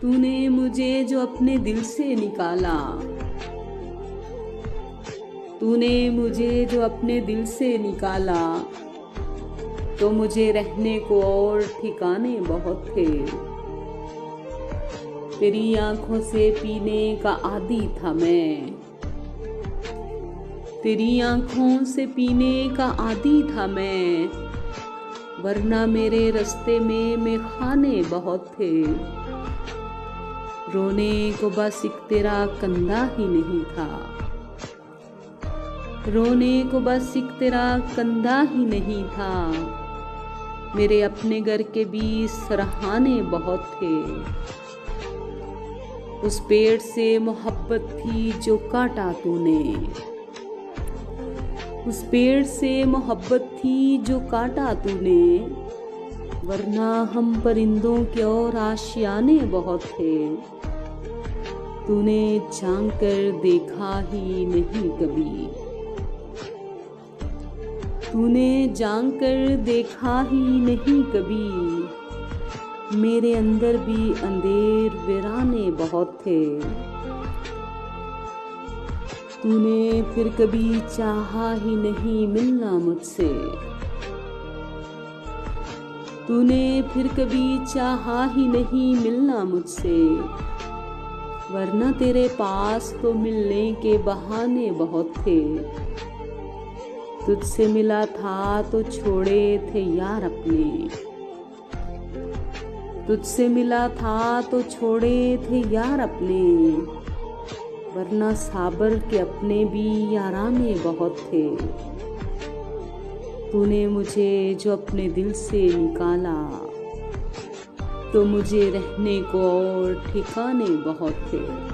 तूने मुझे जो अपने दिल से निकाला, तूने मुझे जो अपने दिल से निकाला, तो मुझे रहने को और ठिकाने बहुत थे। तेरी आंखों से पीने का आदी था मैं, तेरी आंखों से पीने का आदी था मैं, वरना मेरे रास्ते में मेखाने बहुत थे। रोने को बस एक तेरा कंधा ही नहीं था, रोने को बस एक तेरा कंधा ही नहीं था। मेरे अपने घर के भी सराहाने बहुत थे। उस पेड़ से मोहब्बत थी जो काटा तूने, उस पेड़ से मोहब्बत थी जो काटा तूने, वरना हम परिंदों के और आशियाने बहुत थे। तूने झांक कर देखा ही नहीं कभी, तूने झांक कर देखा ही नहीं कभी। मेरे अंदर भी अंधेर वीराने बहुत थे। तूने फिर कभी चाहा ही नहीं मिलना मुझसे, तूने फिर कभी चाहा ही नहीं मिलना मुझसे, वरना तेरे पास तो मिलने के बहाने बहुत थे। तुझसे मिला था तो छोड़े थे यार अपने, तुझसे मिला था तो छोड़े थे यार अपने, वरना साबर के अपने भी याराने बहुत थे। तूने मुझे जो अपने दिल से निकाला, तो मुझे रहने को और ठिकाने बहुत थे।